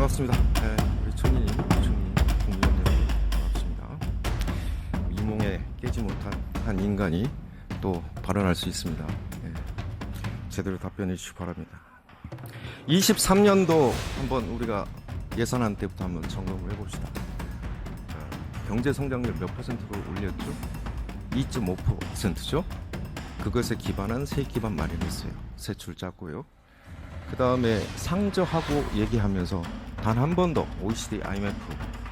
반갑습니다. 네, 우리 청년님, 부총리, 국민여러분 반갑습니다. 이몽에 깨지 못한 한 인간이 또 발언할 수 있습니다. 네, 제대로 답변해 주시기 바랍니다. 23년도 한번 우리가 예산안 때부터 한번 점검을 해봅시다. 경제 성장률 몇 퍼센트로 올렸죠? 2.5%죠? 그것에 기반한 세 기반 마련했어요. 세출 짰고요. 그 다음에 상저하고 얘기하면서 단 한 번도 OECD, IMF,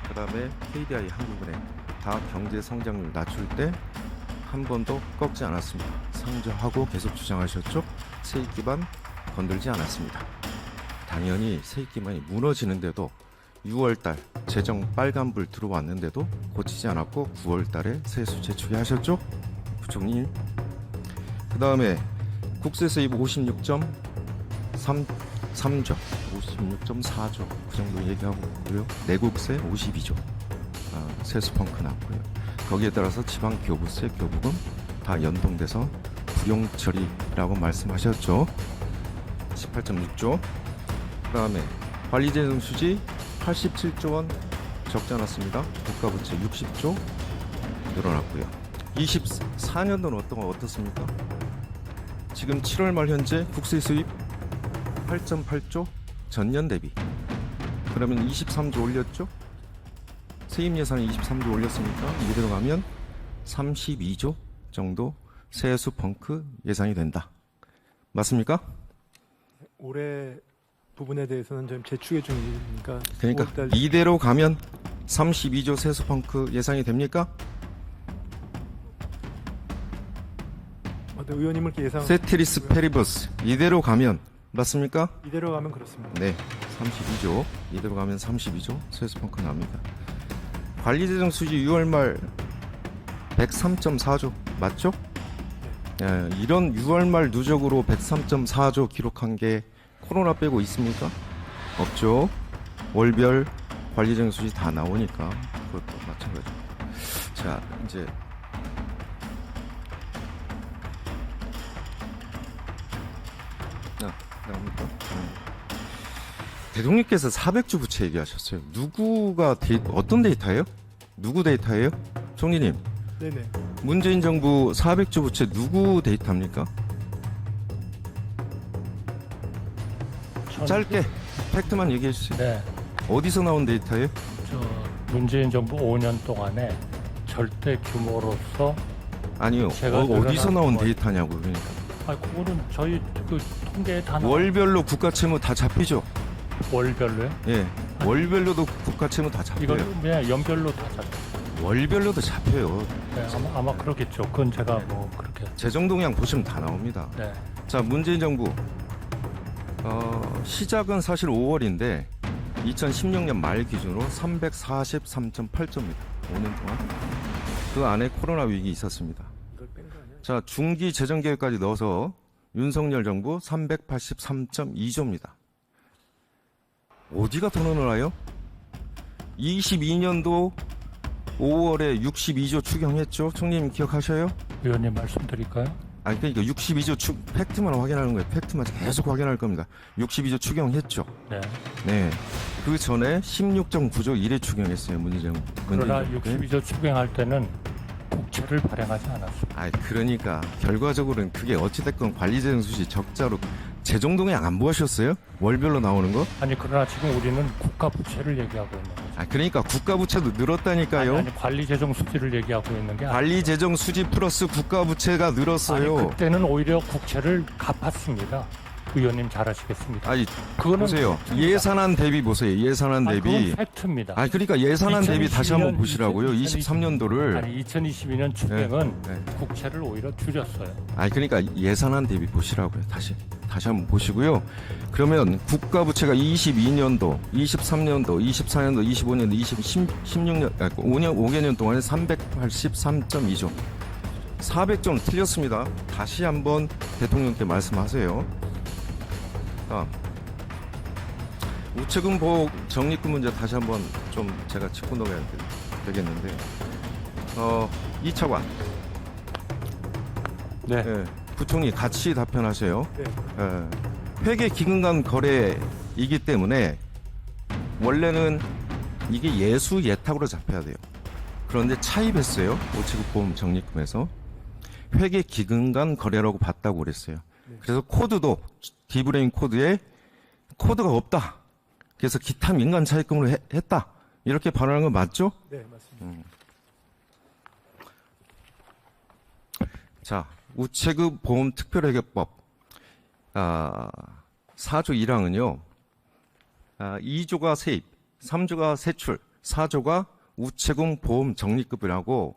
그 다음에 KDI, 한국은행 다 경제 성장률 낮출 때 한 번도 꺾지 않았습니다. 상저하고 계속 주장하셨죠? 세입 기반 건들지 않았습니다. 당연히 세입 기반이 무너지는데도 6월달 재정 빨간불 들어왔는데도 고치지 않았고 9월달에 세수 재촉이 하셨죠? 부총리. 그 다음에 국세 수입 56.3조, 56.4조 그 정도 얘기하고 있고요. 내국세 52조 세수 펑크 났고요. 거기에 따라서 지방 교부세, 교부금 다 연동돼서 불용 처리라고 말씀하셨죠. 18.6조. 그 다음에 관리재정 수지 87조 원 적지 않았습니다. 국가부채 60조 늘어났고요. 24년도는 어떻습니까? 지금 7월 말 현재 국세 수입 8.8조 전년 대비. 그러면 23조 올렸죠? 세입 예산이 23조 올렸으니까 이대로 가면 32조 정도 세수 펑크 예상이 된다. 맞습니까? 올해 부분에 대해서는 좀 재추계 중이니까. 그러니까 5월달... 이대로 가면 32조 세수 펑크 예상이 됩니까? 의원님을 예상. 세테리스 페리버스 이대로 가면 맞습니까? 이대로 가면 그렇습니다. 네, 32조 이대로 가면 32조 세수 펑크 납니다. 관리재정 수지 6월 말 103.4조 맞죠? 네. 이런 6월 말 누적으로 103.4조 기록한 게 코로나 빼고 있습니까? 없죠. 월별 관리재정 수지 다 나오니까 그것도 마찬가지고. 자, 이제 나옵니까? 대통령께서 400조 부채 얘기하셨어요. 누구가 어떤 데이터예요? 누구 데이터예요? 총리님. 네네. 문재인 정부 400조 부채 누구 데이터입니까? 짧게 팩트만 얘기해 주세요. 네. 어디서 나온 데이터예요? 문재인 정부 5년 동안에 절대 규모로서 아니요. 어디서 나온 데이터냐고 그러니까. 그거는 저희 그 통계에 다 월별로 국가 채무 다 잡히죠. 월별로요? 예. 월별로도 국가 채무 다 잡혀요. 이건 그냥 연별로 다 잡혀요. 월별로도 잡혀요. 네, 아마 그렇겠죠. 그건 제가 뭐 그렇게. 재정 동향 보시면 다 나옵니다. 네. 자, 문재인 정부 시작은 사실 5월인데 2016년 말 기준으로 343.8조입니다. 5년 동안. 그 안에 코로나 위기 있었습니다. 자, 중기 재정 계획까지 넣어서 윤석열 정부 383.2조입니다. 어디가 더 늘어나요? 22년도 5월에 62조 추경했죠? 총리님 기억하셔요? 의원님 말씀드릴까요? 아니, 그러니까 62조 팩트만 확인하는 거예요. 팩트만 계속 확인할 겁니다. 62조 추경했죠? 네. 네. 그 전에 16.9조 1회 추경했어요. 문재인 정부. 그러나 62조 추경할 때는 국채를 발행하지 않았습니다. 아, 그러니까 결과적으로는 그게 어찌됐건 관리재정 수지 적자로 재정동향 안 보셨어요? 월별로 나오는 거? 아니 그러나 지금 우리는 국가 부채를 얘기하고 있는 거죠. 아, 그러니까 국가 부채도 늘었다니까요. 아니 관리 재정 수지를 얘기하고 있는 게 관리 재정 수지 플러스 국가 부채가 늘었어요. 아니, 그때는 오히려 국채를 갚았습니다. 의원님 잘 아시겠습니다. 아니, 그거는 보세요. 팩트입니다. 예산안 대비 보세요. 예산안 그건 대비. 팩트입니다. 아니, 그러니까 예산안 대비 다시 한번 2022년, 보시라고요. 23년도를. 아니 2022년 추경은 네. 국채를 오히려 줄였어요. 아니, 그러니까 예산안 대비 보시라고요. 다시 한번 보시고요. 그러면 국가 부채가 22년도, 23년도, 24년도, 25년도, 16년, 5개년 동안에 383.2조. 400조는 틀렸습니다. 다시 한번 대통령께 말씀하세요. 우체국 보호 적립금 문제 다시 한번 좀 제가 짚고 넘어야 되겠는데 2차관 네. 부총리 같이 답변하세요. 네. 회계 기금 간 거래이기 때문에 원래는 이게 예수 예탁으로 잡혀야 돼요. 그런데 차입했어요. 우체국 보험 적립금에서 회계 기금 간 거래라고 봤다고 그랬어요. 그래서 코드도 디브레인 코드에 코드가 없다. 그래서 기타 민간 차입금으로 했다. 이렇게 발언한 건 맞죠? 네, 맞습니다. 자, 우체국 보험 특별회계법 4조 1항은요. 2조가 세입, 3조가 세출, 4조가 우체국 보험 적립금이라고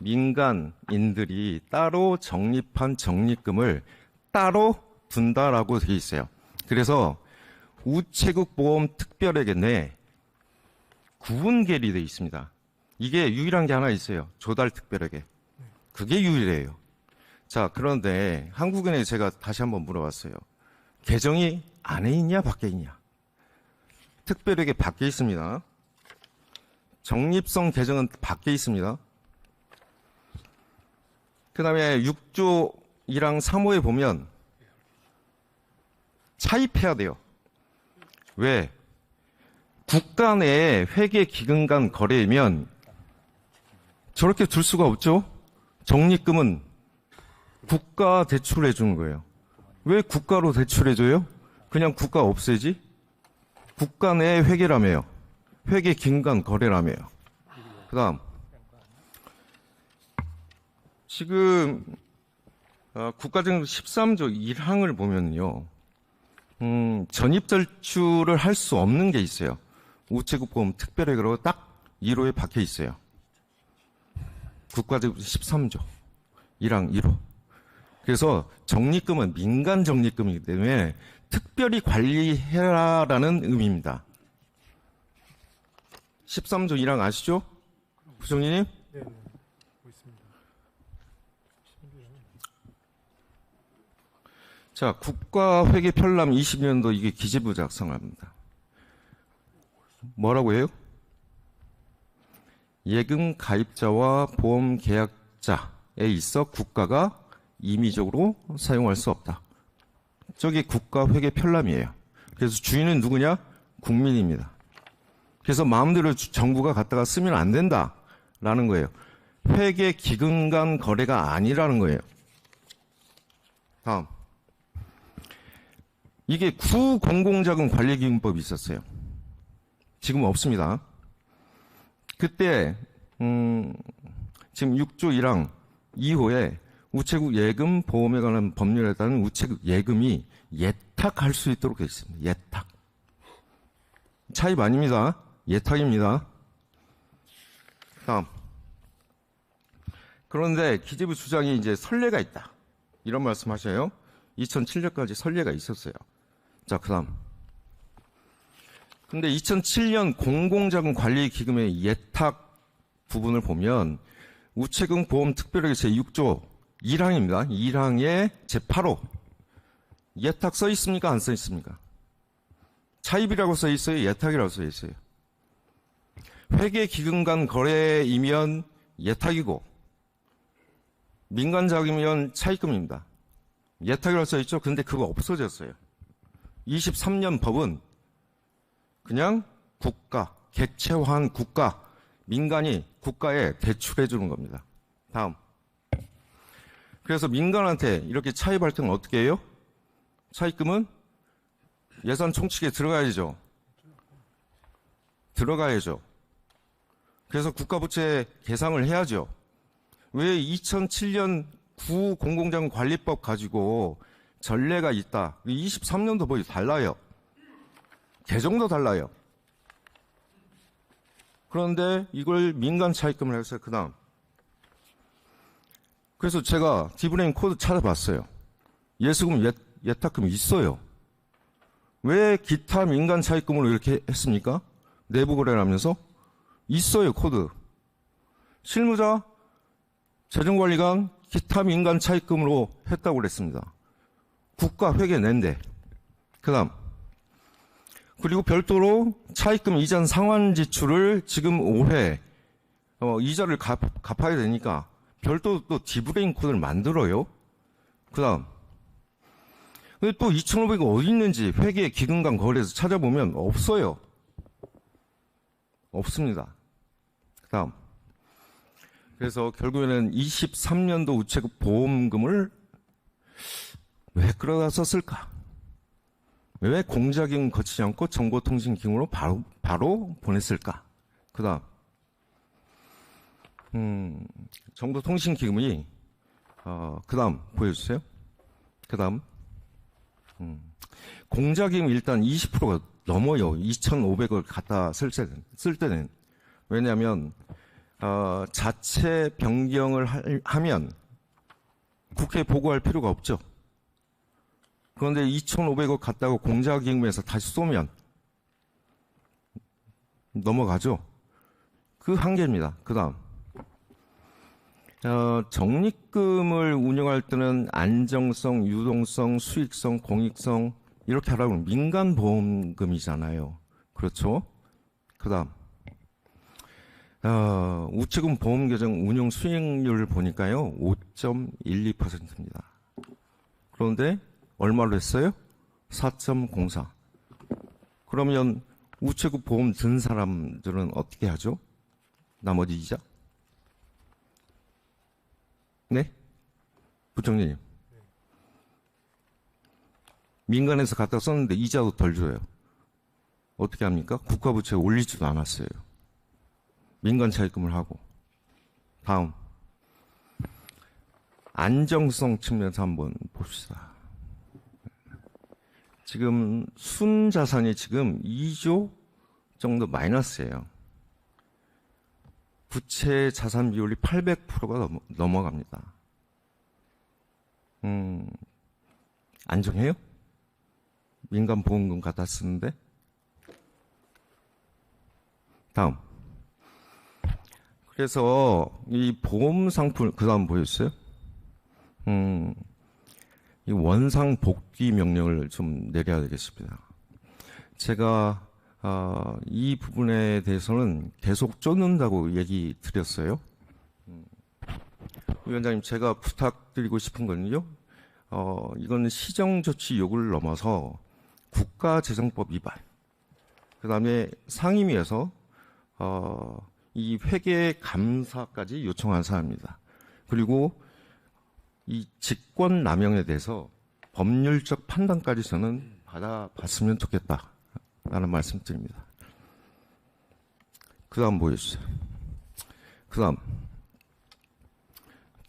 민간인들이 따로 적립한 적립금을 따로 둔다라고 되어 있어요. 그래서 우체국 보험 특별회계 내 구분 계리되어 있습니다. 이게 유일한 게 하나 있어요. 조달 특별회계. 그게 유일해요. 자, 그런데 한국은행에 제가 다시 한번 물어봤어요. 계정이 안에 있냐 밖에 있냐? 특별회계 밖에 있습니다. 적립성 계정은 밖에 있습니다. 그 다음에 6조 1항 3호에 보면 차입해야 돼요. 왜? 국가 내에 회계 기금 간 거래이면 저렇게 둘 수가 없죠? 적립금은 국가 대출해 주는 거예요. 왜 국가로 대출해 줘요? 그냥 국가 없애지? 국가 내 회계라며요. 회계 기금 간 거래라며요. 그 다음 지금 국가정부 13조 1항을 보면요. 전입절출을 할 수 없는 게 있어요. 우체국 보험 특별회계로 딱 1호에 박혀 있어요. 국가정부 13조 1항 1호. 그래서 적립금은 민간 적립금이기 때문에 특별히 관리해라라는 의미입니다. 13조 1항 아시죠? 부총리님? 네, 네. 보고 있습니다. 자, 국가회계 편람 20년도 이게 기재부 작성합니다. 뭐라고 해요? 예금 가입자와 보험 계약자에 있어 국가가 임의적으로 사용할 수 없다. 저게 국가회계 편람이에요. 그래서 주인은 누구냐? 국민입니다. 그래서 마음대로 정부가 갖다가 쓰면 안 된다라는 거예요. 회계 기금 간 거래가 아니라는 거예요. 다음. 이게 구공공자금 관리기금법이 있었어요. 지금 없습니다. 그때 지금 6조 1항 2호에 우체국 예금 보험에 관한 법률에 따른 우체국 예금이 예탁할 수 있도록 되어 있습니다. 예탁. 차입 아닙니다. 예탁입니다. 다음. 그런데 기재부 주장이 이제 선례가 있다. 이런 말씀하셔요. 2007년까지 선례가 있었어요. 자, 그 다음. 근데 2007년 공공자금 관리 기금의 예탁 부분을 보면 우체국 보험 특별회계 제6조 1항입니다. 1항의 제8호. 예탁 써 있습니까? 안 써 있습니까? 차입이라고 써 있어요? 예탁이라고 써 있어요? 회계 기금 간 거래이면 예탁이고 민간 자금이면 차입금입니다. 예탁이라고 써 있죠? 근데 그거 없어졌어요. 23년 법은 그냥 국가, 객체화한 국가, 민간이 국가에 대출해 주는 겁니다. 다음. 그래서 민간한테 이렇게 차입할 때는 어떻게 해요? 차입금은 예산 총칙에 들어가야죠. 들어가야죠. 그래서 국가부채 계상을 해야죠. 왜 2007년 구공공자금 관리법 가지고 전례가 있다. 23년도 법이 달라요. 개정도 달라요. 그런데 이걸 민간 차입금을 했어요. 그 다음. 그래서 제가 디브레인 코드 찾아봤어요. 예수금 예탁금이 있어요. 왜 기타 민간 차입금으로 이렇게 했습니까? 내부 거래를 하면서 있어요. 코드. 실무자, 재정관리관, 기타 민간 차입금으로 했다고 그랬습니다. 국가 회계 낸데. 그 다음. 그리고 별도로 차입금 이전 상환 지출을 지금 올해 이자를 갚아야 되니까 별도로 또 디브레인 코드를 만들어요. 그 다음. 근데 또 2,500이 어디 있는지 회계 기금 간 거래에서 찾아보면 없어요. 없습니다. 그다음. 그래서 결국에는 23년도 우체국 보험금을 왜 끌어다 썼을까? 왜 공자기금 거치지 않고 정보통신기금으로 바로 보냈을까? 그다음. 정보통신기금이 그다음 보여주세요. 그다음. 공자기금 일단 20%가 넘어요. 2,500을 갖다 쓸 때는. 왜냐하면 자체 변경을 하면 국회에 보고할 필요가 없죠. 그런데 2,500억 갖다가 공자기금에서 다시 쏘면 넘어가죠. 그 한계입니다. 그 다음. 적립금을 운영할 때는 안정성, 유동성, 수익성, 공익성 이렇게 하라고 하면 민간보험금이잖아요. 그렇죠? 그 다음. 우체국 보험계정 운용 수익률을 보니까요. 5.12%입니다. 그런데 얼마로 했어요? 4.04. 그러면 우체국 보험 든 사람들은 어떻게 하죠? 나머지 이자? 네? 부총리님. 민간에서 갖다 썼는데 이자도 덜 줘요. 어떻게 합니까? 국가부채에 올리지도 않았어요. 민간 차입금을 하고. 다음. 안정성 측면에서 한번 봅시다. 지금 순자산이 지금 2조 정도 마이너스예요. 부채 자산 비율이 800%가 넘어갑니다. 안정해요? 민간 보험금 갖다 쓰는데? 다음. 그래서 이 보험 상품, 그 다음 보였어요? 이 원상 복귀 명령을 좀 내려야 되겠습니다. 제가 이 부분에 대해서는 계속 쫓는다고 얘기 드렸어요. 위원장님, 제가 부탁드리고 싶은 거는요. 이건 시정조치 요구를 넘어서 국가재정법 위반. 그 다음에 상임위에서 이 회계 감사까지 요청한 사안입니다. 그리고 이 직권 남용에 대해서 법률적 판단까지 저는 받아봤으면 좋겠다라는 말씀드립니다. 그 다음 보여주세요. 그 다음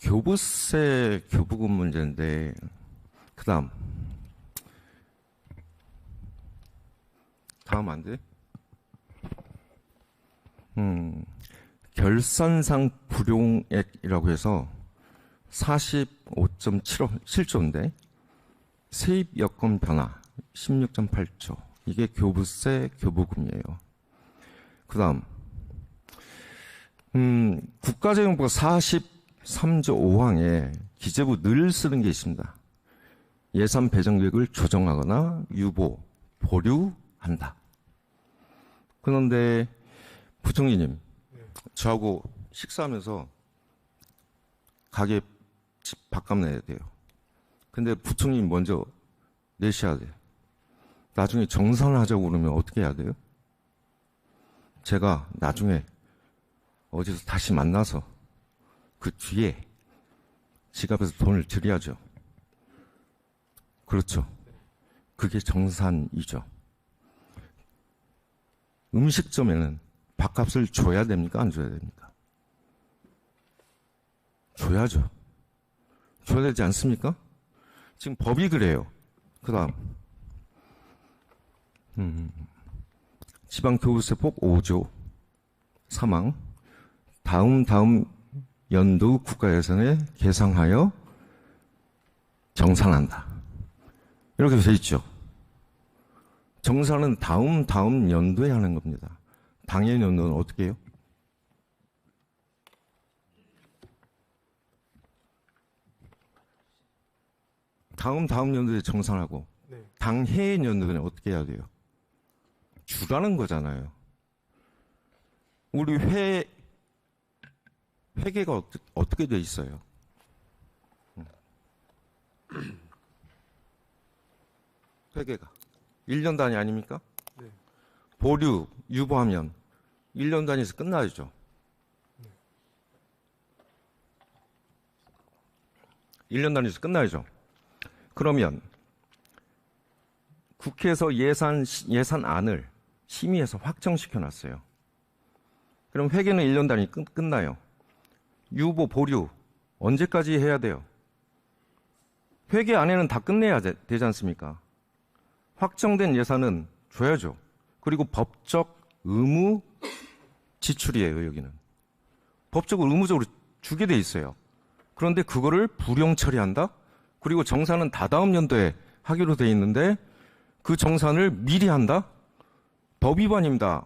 교부세 교부금 문제인데, 그 다음 안 돼? 결산상 불용액이라고 해서 45.7조인데 세입 여건 변화 16.8조, 이게 교부세 교부금이에요. 그 다음 국가재정부가 43조 5항에 기재부 늘 쓰는 게 있습니다. 예산 배정 계획을 조정하거나 유보, 보류한다. 그런데 부총리님, 저하고 식사하면서 가게 집 밥값 내야 돼요. 근데 부총리님 먼저 내셔야 돼요. 나중에 정산하자고 그러면 어떻게 해야 돼요? 제가 나중에 어디서 다시 만나서 그 뒤에 지갑에서 돈을 드려야죠. 그렇죠. 그게 정산이죠. 음식점에는 밥값을 줘야 됩니까? 안 줘야 됩니까? 줘야죠. 줘야 되지 않습니까? 지금 법이 그래요. 그 다음 지방교부세법 5조 3항 다음 연도 국가예산에 계상하여 정산한다. 이렇게 되어 있죠. 정산은 다음 연도에 하는 겁니다. 당연 연도는 어떻게 해요? 다음 연도에 정산하고, 네. 당해 연도에 어떻게 해야 돼요? 주라는 거잖아요. 우리 회계가 어떻게 돼 있어요? 회계가 1년 단위 아닙니까? 네. 보류, 유보하면 1년 단위에서 끝나야죠. 1년 단위에서 끝나야죠. 그러면 국회에서 예산안을 심의해서 확정시켜 놨어요. 그럼 회계는 1년 단위 끝나요. 유보, 보류 언제까지 해야 돼요? 회계 안에는 다 끝내야 되지 않습니까? 확정된 예산은 줘야죠. 그리고 법적 의무 지출이에요, 여기는. 법적으로 의무적으로 주게 돼 있어요. 그런데 그거를 불용 처리한다? 그리고 정산은 다다음 연도에 하기로 돼 있는데 그 정산을 미리 한다? 법 위반입니다.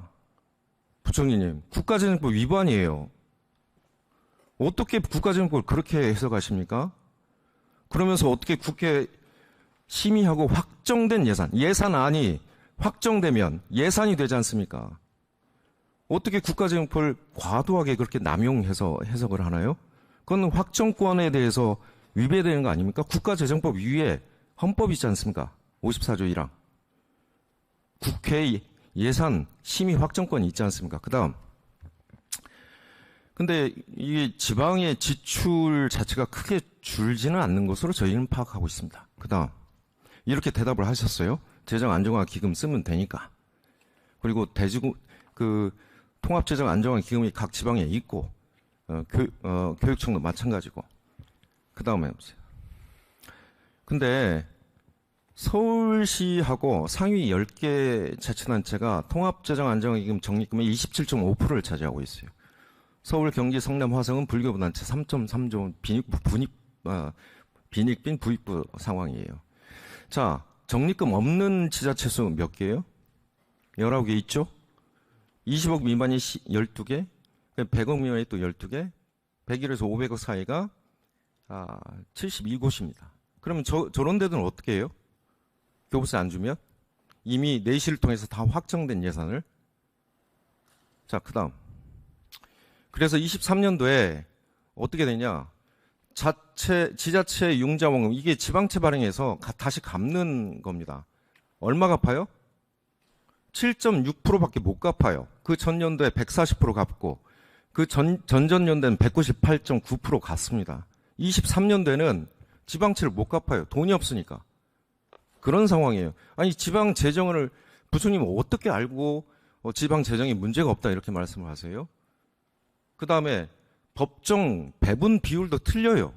부총리님, 국가재정법 위반이에요. 어떻게 국가재정법을 그렇게 해석하십니까? 그러면서 어떻게 국회 심의하고 확정된 예산안이 확정되면 예산이 되지 않습니까? 어떻게 국가재정법을 과도하게 그렇게 남용해서 해석을 하나요? 그건 확정권에 대해서 위배되는 거 아닙니까? 국가재정법 위에 헌법이 있지 않습니까? 54조 1항. 국회 예산 심의 확정권이 있지 않습니까? 그 다음. 근데 이게 지방의 지출 자체가 크게 줄지는 않는 것으로 저희는 파악하고 있습니다. 그 다음. 이렇게 대답을 하셨어요. 재정안정화기금 쓰면 되니까. 그리고 통합재정안정화기금이 각 지방에 있고, 교육청도 마찬가지고. 그 다음에 보세요. 근데 서울시하고 상위 10개 자치단체가 통합재정안정화기금 적립금의 27.5%를 차지하고 있어요. 서울, 경기, 성남, 화성은 불교부 단체 3.3조 빈익빈 부익부 상황이에요. 자, 적립금 없는 지자체 수 몇 개예요? 19개 있죠? 20억 미만이 12개, 100억 미만이 또 12개, 100일에서 500억 사이가 72곳입니다. 그러면 저런 데들은 어떻게 해요? 교부세 안 주면? 이미 내시를 통해서 다 확정된 예산을. 자, 그 다음. 그래서 23년도에 어떻게 되냐? 지자체 융자원금, 이게 지방채 발행해서 다시 갚는 겁니다. 얼마 갚아요? 7.6%밖에 못 갚아요. 그 전년도에 140% 갚고, 그 전전년도에는 198.9% 갚습니다. 23년도에는 지방채를 못 갚아요. 돈이 없으니까. 그런 상황이에요. 아니, 지방 재정을 부총님은 어떻게 알고 지방 재정에 문제가 없다 이렇게 말씀을 하세요? 그 다음에 법정 배분 비율도 틀려요.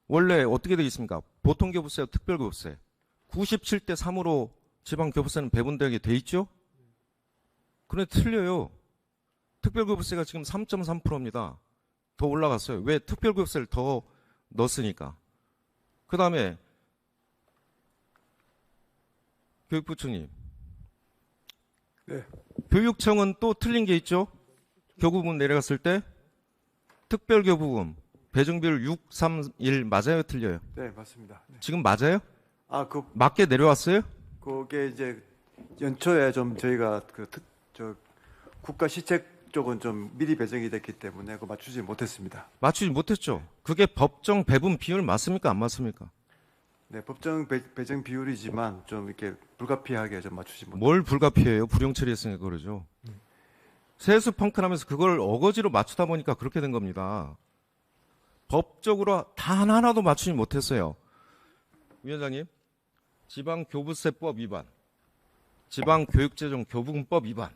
원래 어떻게 되어 있습니까? 보통교부세와 특별교부세 97대 3으로 지방교부세는 배분되게 돼 있죠? 그런데 틀려요. 특별교부세가 지금 3.3%입니다. 더 올라갔어요. 왜? 특별교부세를 더 넣었으니까. 그 다음에 교육부총리. 네. 교육청은 또 틀린 게 있죠? 교부금 내려갔을 때 특별교부금 배정비율 6, 3, 1 맞아요? 틀려요? 네, 맞습니다. 네. 지금 맞아요? 그 맞게 내려왔어요? 그게 이제 연초에 좀 저희가 국가 시책 쪽은 좀 미리 배정이 됐기 때문에 그거 맞추지 못했습니다. 맞추지 못했죠. 그게 법정 배분 비율 맞습니까? 안 맞습니까? 네, 법정 배정 비율이지만 좀 이렇게 불가피하게 좀 맞추지 못했습니다. 뭘 불가피해요? 불용 처리했으니까 그러죠. 세수 펑크나면서 그걸 어거지로 맞추다 보니까 그렇게 된 겁니다. 법적으로 단 하나도 맞추지 못했어요. 위원장님, 지방교부세법 위반, 지방교육재정 교부금법 위반,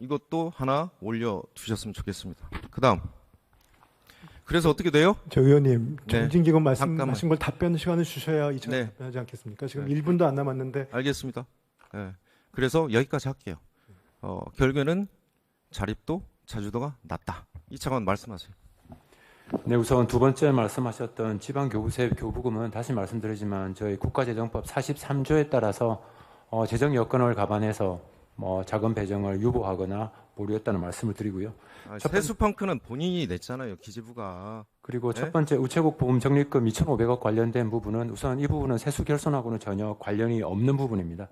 이것도 하나 올려두셨으면 좋겠습니다. 그 다음. 그래서 어떻게 돼요? 저 의원님, 네. 정진기금 잠깐만. 말씀하신 걸 답변 시간을 주셔야 이 차례 네. 답변하지 않겠습니까? 지금 네. 1분도 안 남았는데. 알겠습니다. 네. 그래서 여기까지 할게요. 결과는 자립도, 자주도가 낮다. 이 차관 말씀하세요. 네, 우선 두 번째 말씀하셨던 지방교부세 교부금은 다시 말씀드리지만 저희 국가재정법 43조에 따라서 재정 여건을 감안해서 자금 배정을 유보하거나 보류했다는 말씀을 드리고요. 세수 펑크는 본인이 냈잖아요. 기재부가. 그리고 네? 첫 번째 우체국 보험 적립금 2,500억 관련된 부분은 우선 이 부분은 세수 결손하고는 전혀 관련이 없는 부분입니다.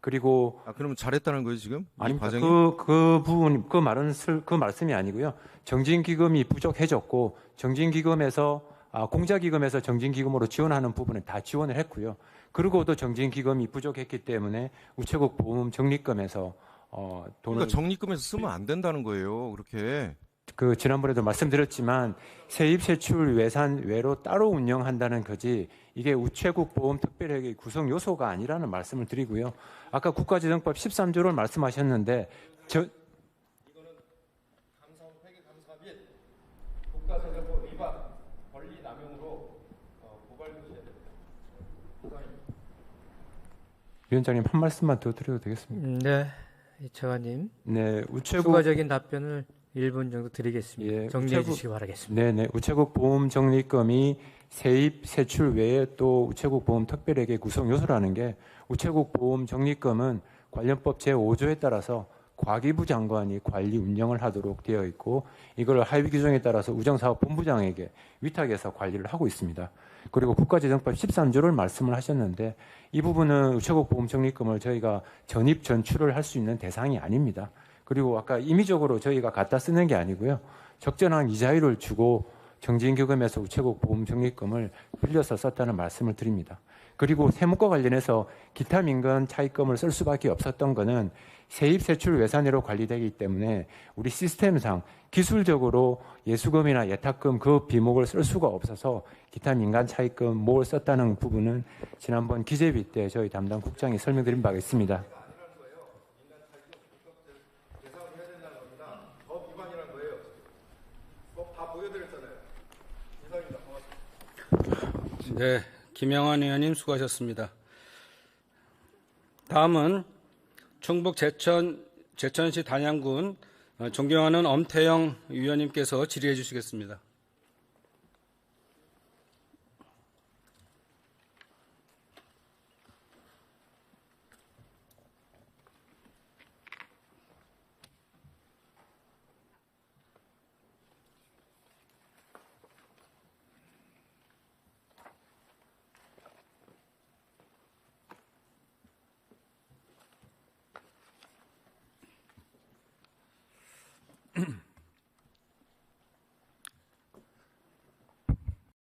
그리고 그러면 잘했다는 거예요 지금? 이 아닙니다. 과정이? 그 부분 그 말씀이 아니고요. 정진기금이 부족해졌고 정진기금에서 공자기금에서 정진기금으로 지원하는 부분은 다 지원을 했고요. 그리고도 정진기금이 부족했기 때문에 우체국 보험 적립금에서 돈을 그러니까 적립금에서 쓰면 안 된다는 거예요. 그렇게. 그 지난번에도 말씀드렸지만 세입 세출 예산 외로 따로 운영한다는 거지 이게 우체국 보험 특별회계 구성 요소가 아니라는 말씀을 드리고요. 아까 국가재정법 13조를 말씀하셨는데 이거는 회계 감사 및 국가재정법 위반, 권리 남용으로 고발 주셔야 됩니다. 위원장님 한 말씀만 더 드려도 되겠습니까? 네, 이철환님 네, 우체국 추가적인 답변을 1분 정도 드리겠습니다. 예, 정리해 우체국- 주시기 바라겠습니다. 네네 우체국 보험 적립금이 세입 세출 외에 또 우체국 보험 특별회계 구성 요소라는 게 우체국 보험 적립금은 관련법 제5조에 따라서 과기부 장관이 관리 운영을 하도록 되어 있고 이걸 하위 규정에 따라서 우정사업본부장에게 위탁해서 관리를 하고 있습니다. 그리고 국가재정법 13조를 말씀을 하셨는데 이 부분은 우체국 보험 적립금을 저희가 전입 전출을 할 수 있는 대상이 아닙니다. 그리고 아까 임의적으로 저희가 갖다 쓰는 게 아니고요. 적절한 이자율을 주고 정지인기금에서 우체국 보험 적립금을 빌려서 썼다는 말씀을 드립니다. 그리고 세무과 관련해서 기타 민간 차입금을 쓸 수밖에 없었던 것은 세입 세출 예산으로 관리되기 때문에 우리 시스템상 기술적으로 예수금이나 예탁금 그 비목을 쓸 수가 없어서 기타 민간 차입금 목을 썼다는 부분은 지난번 기재비 때 저희 담당 국장이 설명드린 바가 있습니다. 네, 김영환 의원님 수고하셨습니다. 다음은 충북 제천시 단양군 존경하는 엄태영 위원님께서 질의해 주시겠습니다.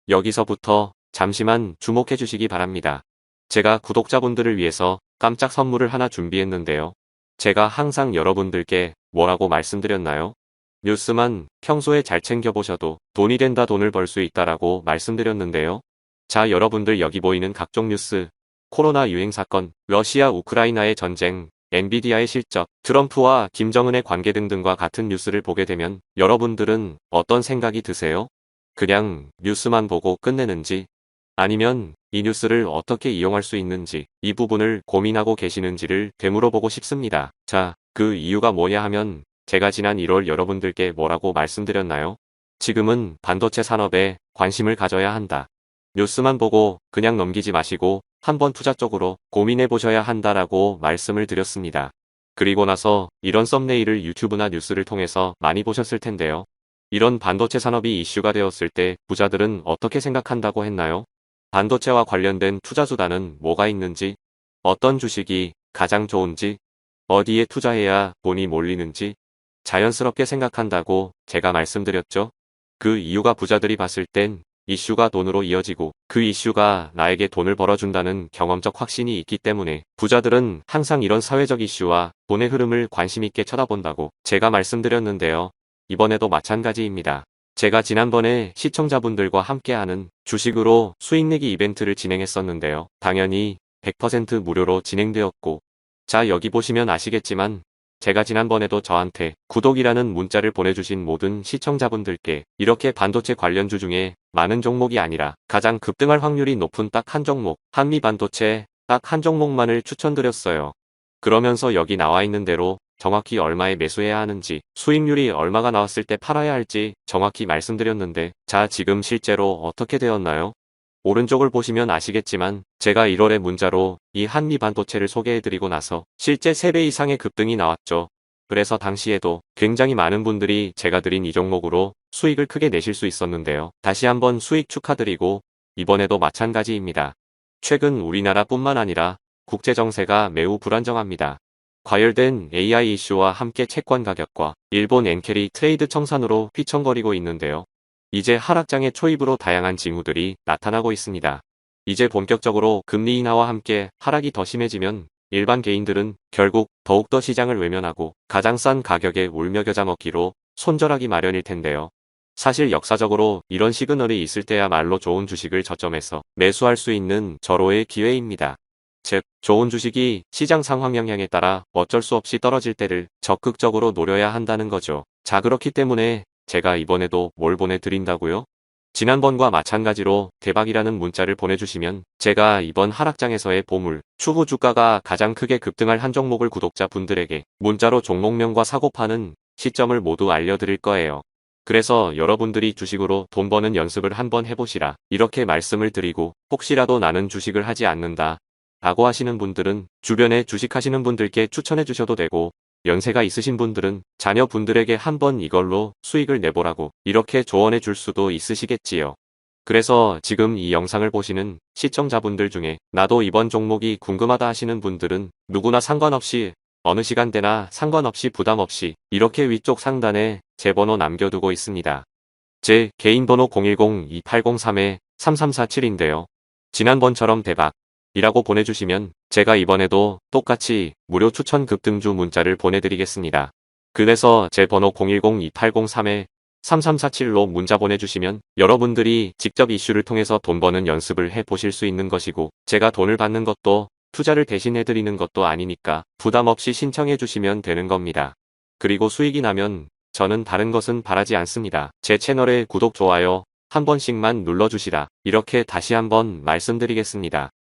여기서부터 잠시만 주목해 주시기 바랍니다. 제가 구독자분들을 위해서 깜짝 선물을 하나 준비했는데요. 제가 항상 여러분들께 뭐라고 말씀드렸나요? 뉴스만 평소에 잘 챙겨보셔도 돈이 된다, 돈을 벌 수 있다라고 말씀드렸는데요. 자, 여러분들 여기 보이는 각종 뉴스, 코로나 유행 사건, 러시아 우크라이나의 전쟁, 엔비디아의 실적, 트럼프와 김정은의 관계 등등과 같은 뉴스를 보게 되면 여러분들은 어떤 생각이 드세요? 그냥 뉴스만 보고 끝내는지, 아니면 이 뉴스를 어떻게 이용할 수 있는지 이 부분을 고민하고 계시는지를 되물어보고 싶습니다. 자, 그 이유가 뭐냐 하면 제가 지난 1월 여러분들께 뭐라고 말씀드렸나요? 지금은 반도체 산업에 관심을 가져야 한다. 뉴스만 보고 그냥 넘기지 마시고 한번 투자 쪽으로 고민해 보셔야 한다라고 말씀을 드렸습니다. 그리고 나서 이런 썸네일을 유튜브나 뉴스를 통해서 많이 보셨을 텐데요. 이런 반도체 산업이 이슈가 되었을 때 부자들은 어떻게 생각한다고 했나요? 반도체와 관련된 투자 수단은 뭐가 있는지, 어떤 주식이 가장 좋은지, 어디에 투자해야 돈이 몰리는지 자연스럽게 생각한다고 제가 말씀드렸죠. 그 이유가 부자들이 봤을 땐 이슈가 돈으로 이어지고 그 이슈가 나에게 돈을 벌어준다는 경험적 확신이 있기 때문에 부자들은 항상 이런 사회적 이슈와 돈의 흐름을 관심 있게 쳐다본다고 제가 말씀드렸는데요. 이번에도 마찬가지입니다. 제가 지난번에 시청자분들과 함께하는 주식으로 수익내기 이벤트를 진행했었는데요. 당연히 100% 무료로 진행되었고, 자, 여기 보시면 아시겠지만 제가 지난번에도 저한테 구독이라는 문자를 보내주신 모든 시청자분들께 이렇게 반도체 관련주 중에 많은 종목이 아니라 가장 급등할 확률이 높은 딱 한 종목, 한미반도체 딱 한 종목만을 추천드렸어요. 그러면서 여기 나와 있는 대로 정확히 얼마에 매수해야 하는지, 수익률이 얼마가 나왔을 때 팔아야 할지 정확히 말씀드렸는데, 자, 지금 실제로 어떻게 되었나요? 오른쪽을 보시면 아시겠지만 제가 1월에 문자로 이 한미반도체를 소개해드리고 나서 실제 3배 이상의 급등이 나왔죠. 그래서 당시에도 굉장히 많은 분들이 제가 드린 이 종목으로 수익을 크게 내실 수 있었는데요. 다시 한번 수익 축하드리고 이번에도 마찬가지입니다. 최근 우리나라뿐만 아니라 국제정세가 매우 불안정합니다. 과열된 AI 이슈와 함께 채권 가격과 일본 엔캐리 트레이드 청산으로 휘청거리고 있는데요. 이제 하락장의 초입으로 다양한 징후들이 나타나고 있습니다. 이제 본격적으로 금리 인하와 함께 하락이 더 심해지면 일반 개인들은 결국 더욱더 시장을 외면하고 가장 싼 가격에 울며 겨자 먹기로 손절하기 마련일 텐데요. 사실 역사적으로 이런 시그널이 있을 때야말로 좋은 주식을 저점에서 매수할 수 있는 절호의 기회입니다. 즉, 좋은 주식이 시장 상황 영향에 따라 어쩔 수 없이 떨어질 때를 적극적으로 노려야 한다는 거죠. 자, 그렇기 때문에 제가 이번에도 뭘 보내드린다고요? 지난번과 마찬가지로 대박이라는 문자를 보내주시면 제가 이번 하락장에서의 보물, 추후 주가가 가장 크게 급등할 한 종목을 구독자분들에게 문자로 종목명과 사고파는 시점을 모두 알려드릴 거예요. 그래서 여러분들이 주식으로 돈 버는 연습을 한번 해보시라 이렇게 말씀을 드리고, 혹시라도 나는 주식을 하지 않는다 라고 하시는 분들은 주변에 주식하시는 분들께 추천해 주셔도 되고, 연세가 있으신 분들은 자녀분들에게 한번 이걸로 수익을 내보라고 이렇게 조언해 줄 수도 있으시겠지요. 그래서 지금 이 영상을 보시는 시청자분들 중에 나도 이번 종목이 궁금하다 하시는 분들은 누구나 상관없이 어느 시간대나 상관없이 부담 없이 이렇게 위쪽 상단에 제 번호 남겨두고 있습니다. 제 개인 번호 010-2803-3347인데요. 지난번처럼 대박 이라고 보내주시면 제가 이번에도 똑같이 무료 추천 급등주 문자를 보내드리겠습니다. 그래서 제 번호 010-2803-3347로 문자 보내주시면 여러분들이 직접 이슈를 통해서 돈 버는 연습을 해보실 수 있는 것이고, 제가 돈을 받는 것도 투자를 대신해드리는 것도 아니니까 부담 없이 신청해 주시면 되는 겁니다. 그리고 수익이 나면 저는 다른 것은 바라지 않습니다. 제 채널에 구독, 좋아요 한 번씩만 눌러주시라 이렇게 다시 한번 말씀드리겠습니다.